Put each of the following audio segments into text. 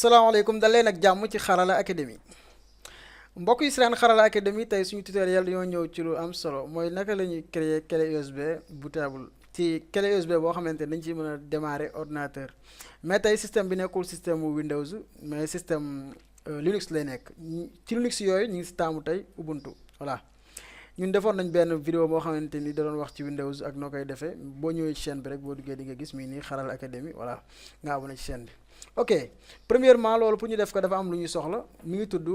salaamaaleykum dal leen ak jàmm ci Xarala Academy mbokk yi si leen Xarala Academy tey suñu tutoriel dañoo ñëw ci lu am solo mooy naka la ñuy créer clé USB bootable ci clé USB boo xamante ne dañ ciy mën a démarrer ordinateur mais tey système bi nekkul système mu Windows mais système Linux lay nekk ci Linux yooyu ñu ngi si taamu tey Ubuntu voilà. ñun defoon nañ benn vidéo boo xamante ni da doon wax ci Windows ak noo koy defee boo ñëwee ci chaîne bi rek boo duggee di nga gis mii nii Xarala Academy voilà nga abonné ci chaîne bi. ok premièrement loolu pour ñu def ko dafa am lu ñuy soxla mi ngi tudd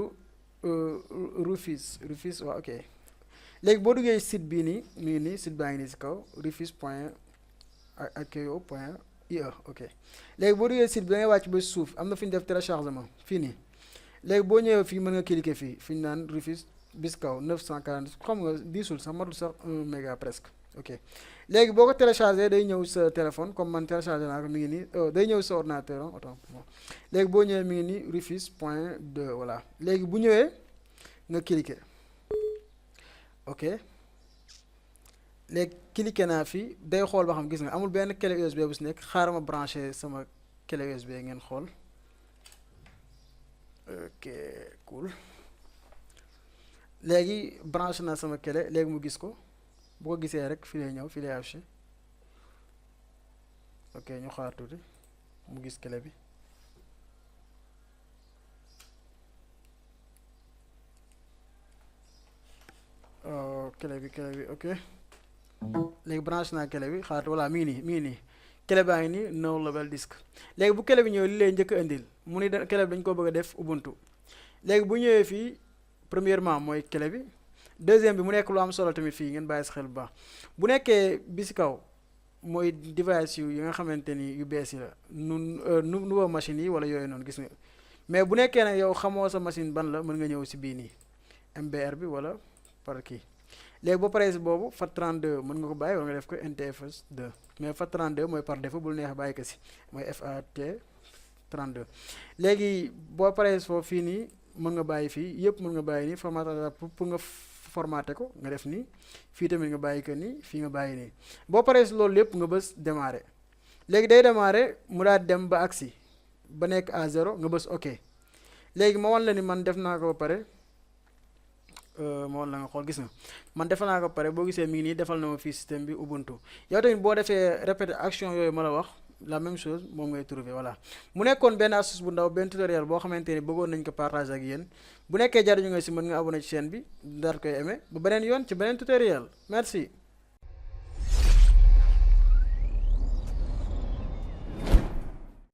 Rufus waaw ok léegi boo duggee site bii nii mi ngi nii site baa ngi nii si kaw rufus point akio point ie ok léegi boo duggee site bi da ngay wàcc ba suuf am na fi ñu def téléchargement fii nii léegi boo ñëwee fii mën nga cliquer fii fi ñu naan Rufus bis kaw 940 xam nga diisul sax matul sax 1 méga presque ok léegi boo ko téléchargé day ñëw sa téléphone comme man téléchargé naa ko mi ngi nii day ñëw sa ordinateur autant léegi boo ñëwee mi ngi nii rufus point 2 voilà léegi bu ñëwee nga cliquer ok léegi cliquer naa fi day xool ba xam gis nga amul benn clé USB bu si nekk xaaral ma branché sama clé USB ngeen xool ok cool léegi branché naa sama clé léegi mu gis ko bu ko gisee rek fii lay ñëw fii lay affiché ok ñu xaar tuuti mu gis clé bi clé bi ok léegi branché naa clé bi xaar voilà mi ngi nii clé baa ngi nii no label disk léegi bu clé bi ñëw li lay njëkk a indil mu ni clé bi dañ ko bëgg a def Ubuntu léegi bu ñëwee fii premièrement mooy clé bi deuxième bi mu nekk lu am solo tamit fii ngeen bàyyi si xel bu baax bu nekkee bi si kaw mooy device yi nga xamante ni yu bees yi la nouveau machine yi wala yooyu noonu gis nga mais bu nekkee nag yow xamoo sa machine ban la mën nga ñëw si bii nii MBR bi wala par kii léegi ba pare si boobu FAT32 mën nga ko bàyyi wala nga def ko NTFS 2 mais FAT32 mooy par défaut bul neex bàyyi ko si mooy FAT32 léegi boo paree foofu fii nii mën nga bàyyi fii yëpp mën nga bàyyi nii formaté pour nga formaté ko nga def nii fii tamit nga bàyyi ko nii fii nga bàyyi nii boo paree si loolu lépp nga bës démarrer léegi day démarrer mu daal dem ba agsi ba nekk à 0 nga bës ok léegi ma wan la ni man def naa ko ba pare ma wan la nga xool gis nga man defal naa ko ba pare boo gisee mi ngi nii defal na ma fii système bi Ubuntu yow tamit boo defee répéter action yooyu ma la wax la même chose moom ngay trouver voilà mu nekkoon benn astuce bu ndaw benn tutoriel boo xamante ni bëggoon nañ ko partager ak yéen bu nekkee jariñu nga si mën nga abonné ci chaîne bi daal koy aimé ba beneen yoon ci beneen tutoriel merci